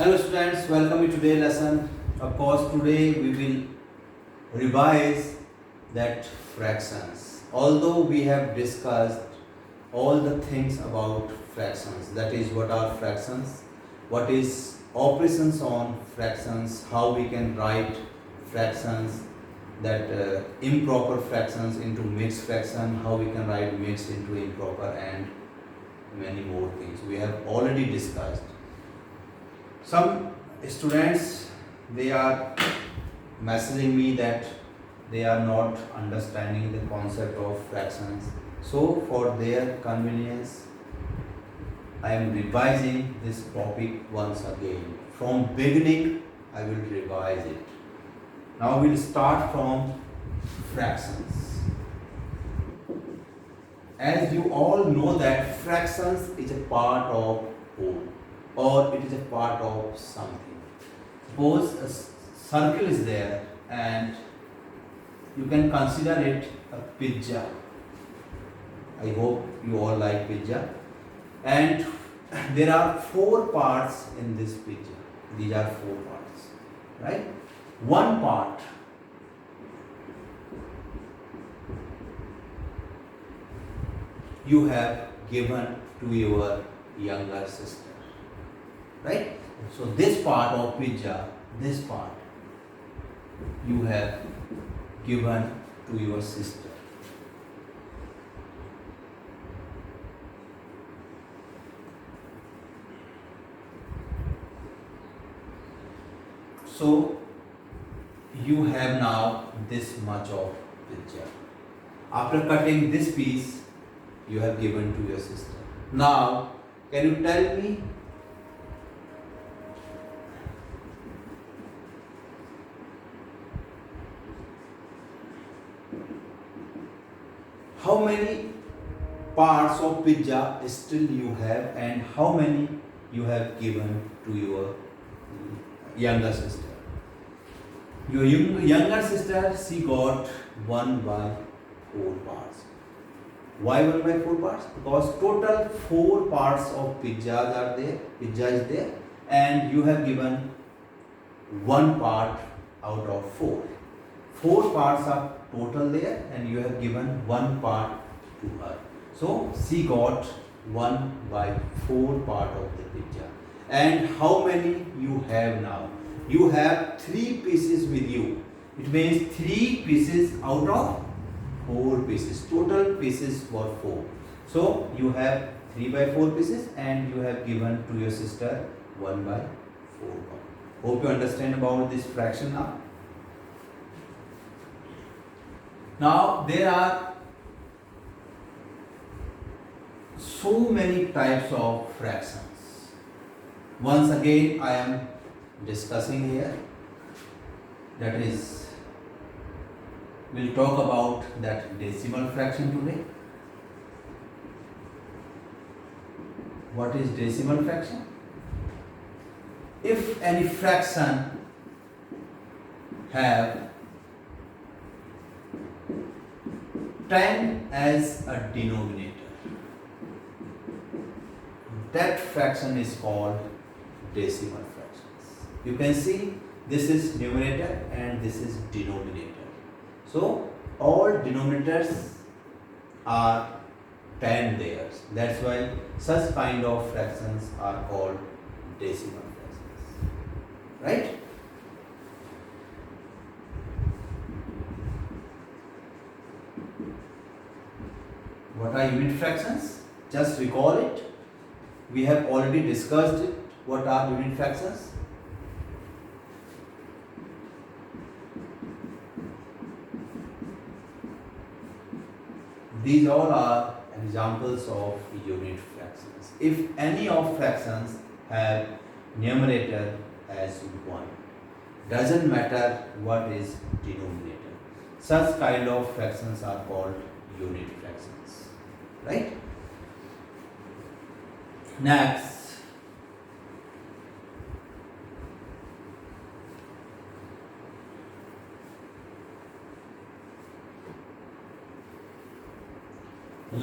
Hello students, welcome to today's lesson. Of course, today we will revise that fractions. Although we have discussed all the things about fractions, that is what are fractions, what is operations on fractions, how we can write fractions, that improper fractions into mixed fraction, how we can write mixed into improper, and many more things we have already discussed. Some students, they are messaging me that they are not understanding the concept of fractions. So for their convenience, I am revising this topic once again. From beginning, I will revise it. Now we'll start from fractions. As you all know that fractions is a part of whole, or it is a part of something. Suppose a circle is there and you can consider it a pizza. I hope you all like pizza. And there are 4 parts in this pizza. These are 4 parts, right? One part you have given to your younger sister, right? So this part of pizza, this part you have given to your sister. So you have now this much of pizza. After cutting this piece, you have given to your sister. Now, can you tell me how many parts of pizza still you have and how many you have given to your younger sister? Your younger sister, she got 1/4 parts. Why 1/4 parts? Because total 4 parts of pizzas are there, pizza is there, and you have given 1 part out of 4. 4 parts are total there and you have given 1 part to her. So she got 1/4 part of the pizza. And how many you have now? You have 3 pieces with you. It means 3 pieces out of 4 pieces. Total pieces were 4. So you have 3/4 pieces and you have given to your sister 1/4 part. Hope you understand about this fraction now. Now there are so many types of fractions. Once again I am discussing here, that is, we'll talk about that decimal fraction today. What is decimal fraction? If any fraction have 10 as a denominator, that fraction is called decimal fractions. You can see this is numerator and this is denominator. So all denominators are 10 there. That's why such kind of fractions are called decimal fractions. Right? What are unit fractions? Just recall it. We have already discussed it. What are unit fractions? These all are examples of unit fractions. If any of fractions have numerator as 1, doesn't matter what is denominator. Such kind of fractions are called unit fractions. Right? Next,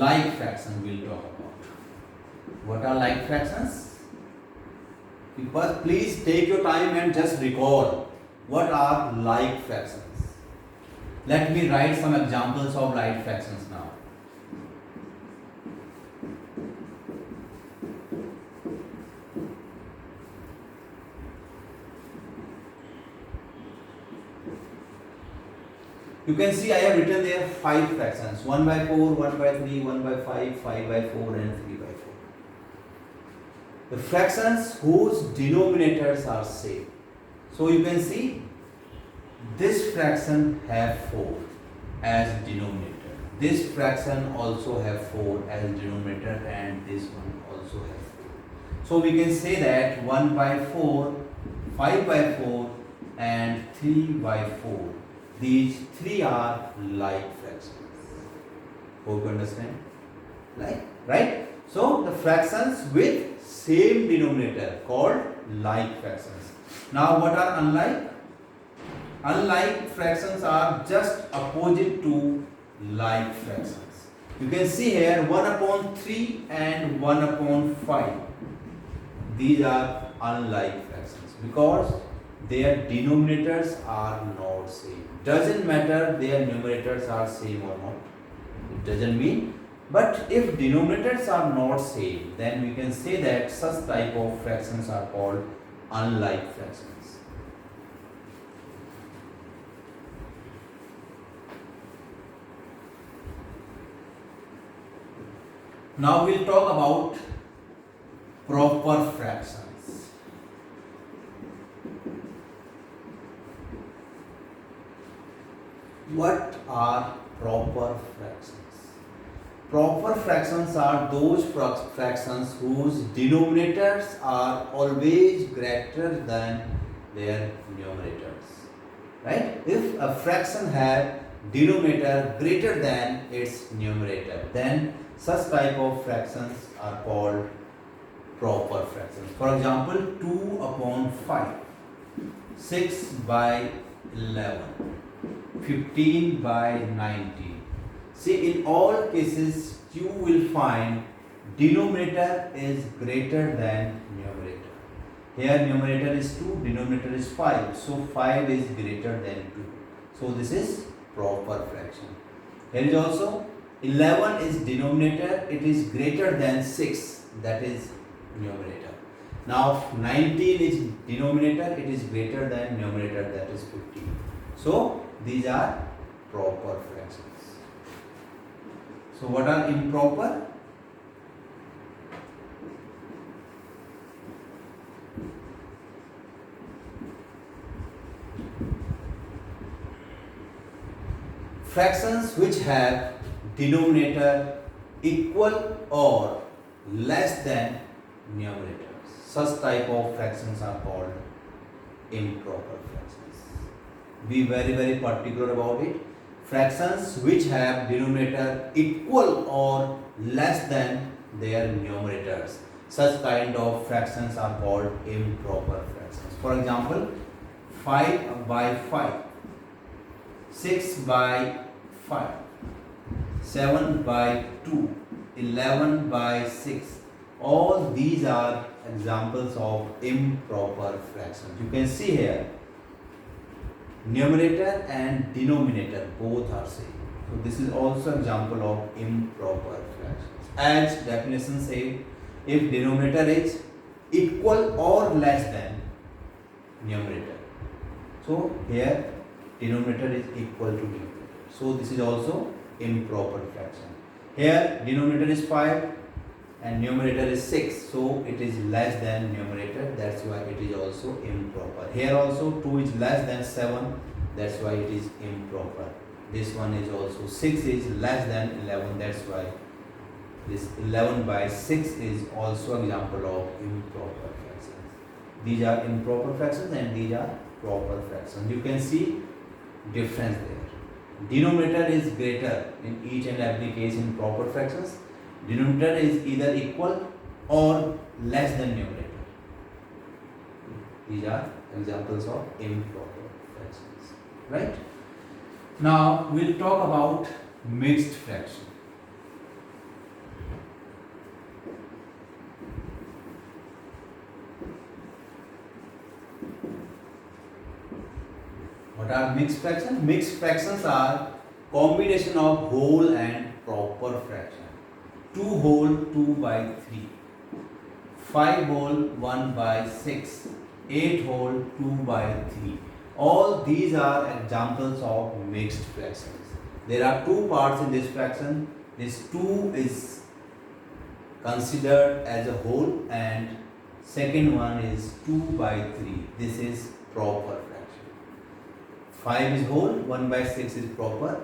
like fraction we'll talk about. What are like fractions? But please take your time and just recall what are like fractions. Let me write some examples of like fractions now. You can see I have written there 5 fractions: 1 by 4, 1 by 3, 1 by 5, 5 by 4 and 3 by 4. The fractions whose denominators are same. So you can see this fraction have 4 as denominator. This fraction also have 4 as denominator, and this one also has 4. So we can say that 1 by 4, 5 by 4 and 3 by 4. These 3 are like fractions. Hope you understand? Like, right? So the fractions with same denominator called like fractions. Now what are unlike? Unlike fractions are just opposite to like fractions. You can see here 1 upon 3 and 1 upon 5. These are unlike fractions because their denominators are not same. Doesn't matter their numerators are same or not. It doesn't mean. But if denominators are not same, then we can say that such type of fractions are called unlike fractions. Now we'll talk about proper fractions. What are proper fractions? Proper fractions are those fractions whose denominators are always greater than their numerators. Right? If a fraction have denominator greater than its numerator, then such type of fractions are called proper fractions. For example, 2 upon 5, 6 by 11, 15 by 19. See, in all cases you will find denominator is greater than numerator. Here numerator is 2, denominator is 5. So 5 is greater than 2. So this is proper fraction. Here is also 11 is denominator, it is greater than 6, that is numerator. Now 19 is denominator, it is greater than numerator, that is 15. So these are proper fractions. So what are improper? Fractions which have denominator equal or less than numerators. Such type of fractions are called improper fractions. Be very particular about it. Fractions which have denominator equal or less than their numerators. Such kind of fractions are called improper fractions. For example, 5 by 5, 6 by 5, 7 by 2, 11 by 6. All these are examples of improper fractions. You can see here numerator and denominator both are same. So this is also example of improper fractions. As definition say, if denominator is equal or less than numerator. So here denominator is equal to numerator. So this is also improper fraction. Here denominator is 5 and numerator is 6, so it is less than numerator, that's why it is also improper. Here also 2 is less than 7, that's why it is improper. This one is also 6 is less than 11, that's why this 11 by 6 is also example of improper fractions. These are improper fractions and these are proper fractions. You can see difference there. Denominator is greater in each and every case in proper fractions. Denominator is either equal or less than numerator. These are examples of improper fractions. Right? Now we'll talk about mixed fraction. What are mixed fractions? Mixed fractions are combination of whole and proper fraction. 2 whole 2 by 3, 5 whole 1 by 6, 8 whole 2 by 3. All these are examples of mixed fractions. There are two parts in this fraction. This 2 is considered as a whole and second one is 2 by 3. This is proper fraction. 5 is whole, 1 by 6 is proper,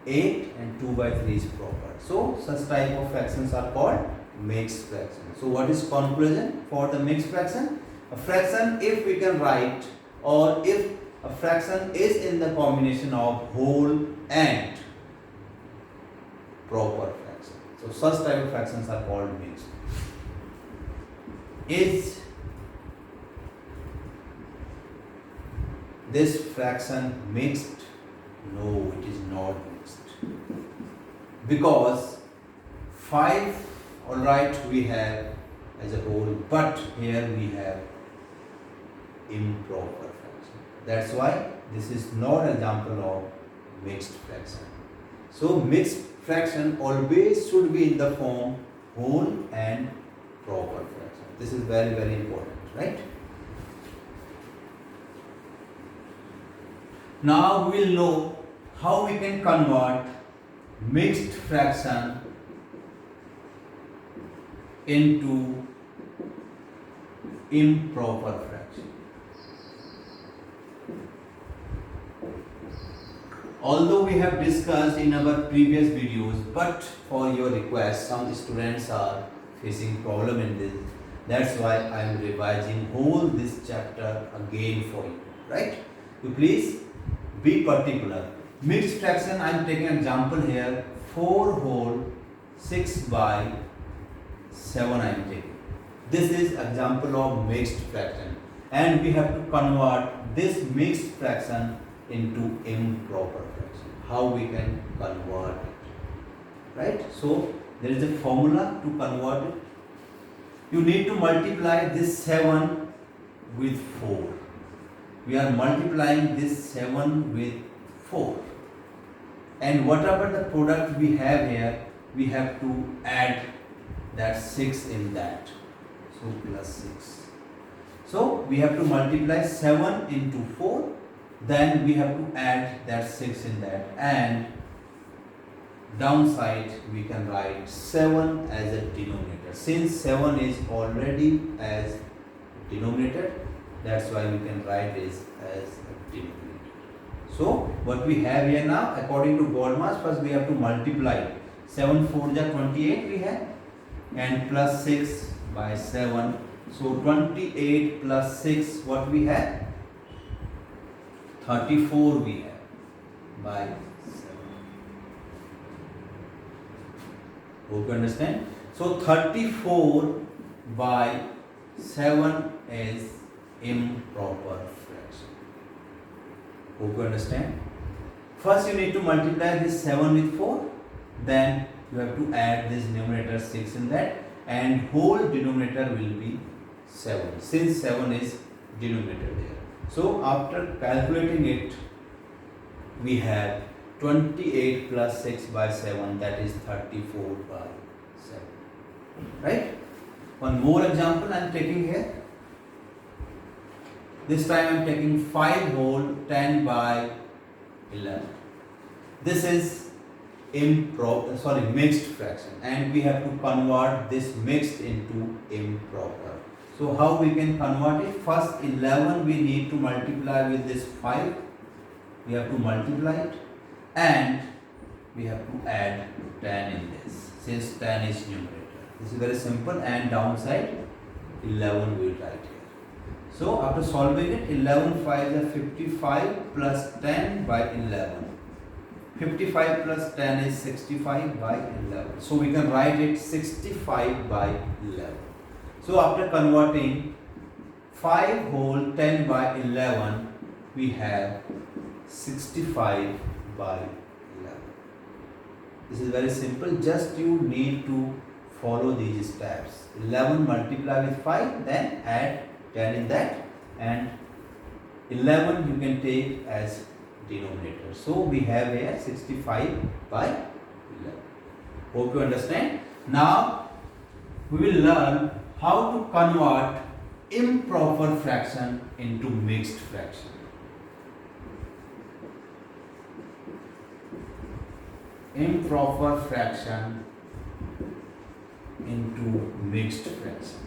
8 and 2 by 3 is proper. So such type of fractions are called mixed fractions. So what is conclusion for the mixed fraction? A fraction, if we can write, or if a fraction is in the combination of whole and proper fraction. So such type of fractions are called mixed. Is this fraction mixed? No, it is not mixed. Because 5, alright, we have as a whole, but here we have improper fraction. That's why this is not an example of mixed fraction. So mixed fraction always should be in the form whole and proper fraction. This is very, very important, right? Now we will know how we can convert mixed fraction into improper fraction. Although we have discussed in our previous videos, but for your request, some students are facing problem in this. That's why I am revising whole this chapter again for you, right? You please be particular. Mixed fraction, I am taking example here, 4 whole 6 by 7 I am taking. This is example of mixed fraction, and we have to convert this mixed fraction into improper fraction. How we can convert it, right? So there is a formula to convert it. You need to multiply this 7 with 4. We are multiplying this 7 with 4, and whatever the product we have here, we have to add that 6 in that. So plus 6. So we have to multiply 7 into 4, then we have to add that 6 in that, and downside we can write 7 as a denominator. Since 7 is already as denominator, that's why we can write this as a denominator. So what we have here now, according to Goldmark, first we have to multiply 7 4 is 28 we have, and plus 6 by 7. So 28 plus 6, what we have? 34 we have by 7. Hope you understand. So 34 by 7 is improper fraction. Hope you understand. First you need to multiply this 7 with 4, then you have to add this numerator 6 in that, and whole denominator will be 7, since 7 is denominator there. So after calculating it, we have 28 plus 6 by 7, that is 34 by 7, right? One more example I am taking here. This time I am taking 5 whole 10 by 11. This is mixed fraction, and we have to convert this mixed into improper. So how we can convert it? First 11 we need to multiply with this 5. We have to multiply it, and we have to add 10 in this, since 10 is numerator. This is very simple, and downside 11 we will write here. So after solving it, 11 5 is 55 plus 10 by 11. 55 plus 10 is 65 by 11. So we can write it 65 by 11. So after converting 5 whole 10 by 11, we have 65 by 11. This is very simple. Just you need to follow these steps. 11 multiply with 5, then add 10 in that, and 11 you can take as denominator. So we have here 65 by 11. Hope you understand. Now we will learn how to convert improper fraction into mixed fraction. Improper fraction into mixed fraction.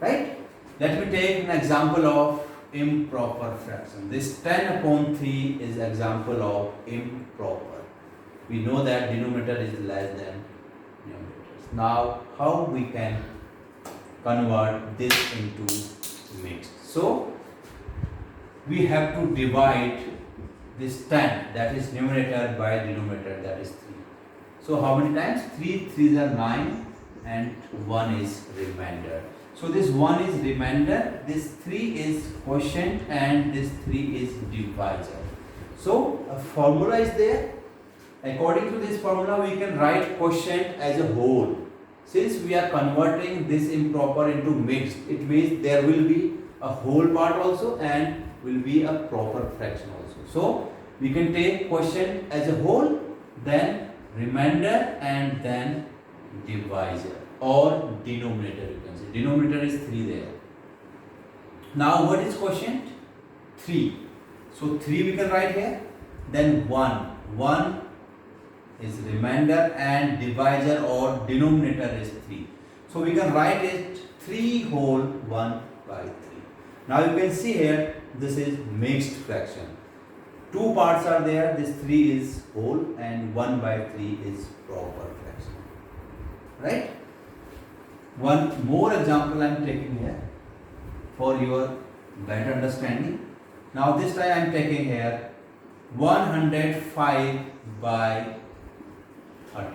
Right? Let me take an example of improper fraction. This 10 upon 3 is example of improper. We know that denominator is less than numerators. Now, how we can convert this into mixed? So, we have to divide this 10, that is numerator, by denominator, that is 3. So, how many times? 3 3s are 9 and 1 is remainder. So this 1 is remainder, this 3 is quotient and this 3 is divisor. So a formula is there. According to this formula we can write quotient as a whole. Since we are converting this improper into mixed, it means there will be a whole part also and will be a proper fraction also. So we can take quotient as a whole, then remainder and then divisor or denominator, you can say. Denominator is 3 there. Now what is quotient? 3. So 3 we can write here. Then 1. 1 is remainder and divisor or denominator is 3. So we can write it 3 whole 1 by 3. Now you can see here, this is mixed fraction. 2 parts are there, this 3 is whole and 1 by 3 is proper fraction. Right? One more example I am taking here for your better understanding. Now this time I am taking here 105 by 30.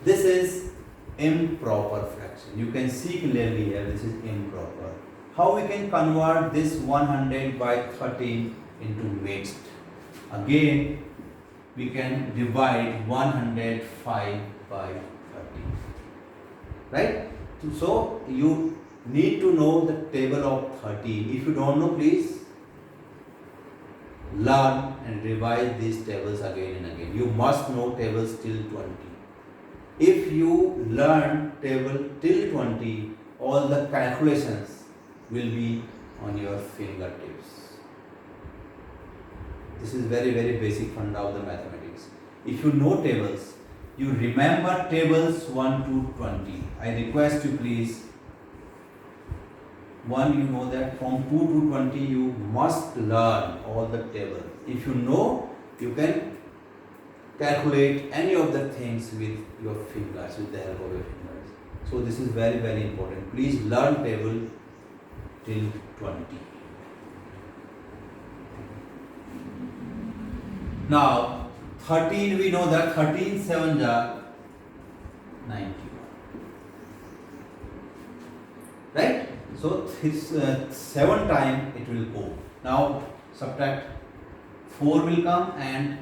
This is improper fraction. You can see clearly here, this is improper. How we can convert this 100 by 13 into mixed? Again, we can divide 105 by 30. Right? So you need to know the table of 13. If you don't know, please learn and revise these tables again and again. You must know tables till 20. If you learn table till 20, all the calculations will be on your fingertips. This is very basic funda of the mathematics. If you know tables, you remember tables 1 to 20. I request you please, 1 you know that from 2 to 20 you must learn all the tables. If you know, you can calculate any of the things with your fingers, with the help of your fingers. So this is very important. Please learn table till 20. Now 13, we know that 13 7s are 91. Right? So this 7 times it will go. Now subtract, 4 will come and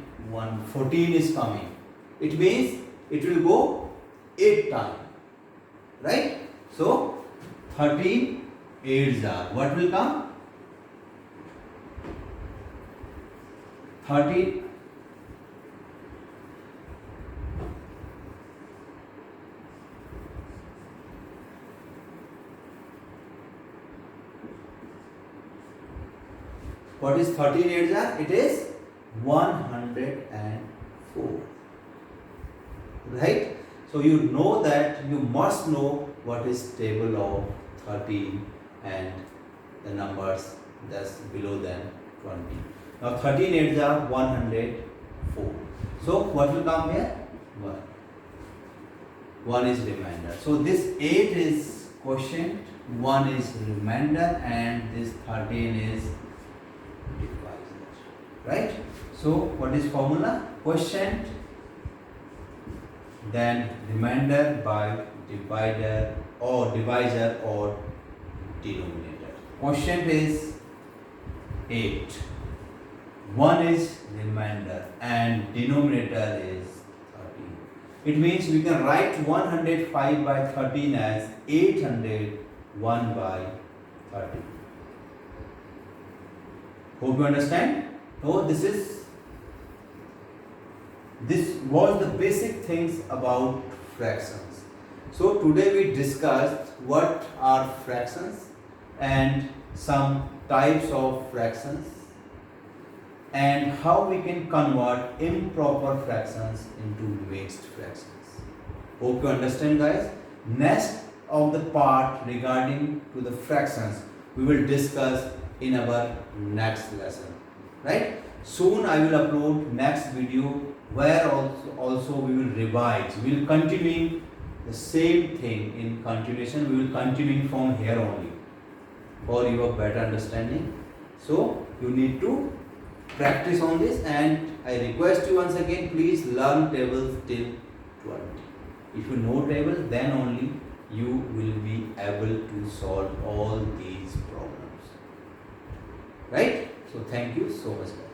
14 is coming. It means it will go 8 times. Right? So 13 8s are. What will come? 13. What is 13 8s are? It is 104. Right? So you know that you must know what is table of 13 and the numbers that's below than 20. Now 13 8s are 104. So what will come here? 1. 1 is remainder. So this 8 is quotient, 1 is remainder and this 13 is divisor. Right? So what is formula? Quotient, then remainder by divisor or denominator. Quotient is 8. 1 is remainder and denominator is 13. It means we can write 105 by 13 as 801 by 13. Hope you understand. So this was the basic things about fractions. So today we discussed what are fractions and some types of fractions and how we can convert improper fractions into mixed fractions. Hope you understand, guys. Next of the part regarding to the fractions we will discuss in our next lesson, right? Soon I will upload next video where also we will revise. We will continue the same thing in continuation. We will continue from here only for your better understanding. So you need to practice on this, and I request you once again, please learn tables till 20. If you know tables, then only you will be able to solve all these problems, right? So thank you so much, guys.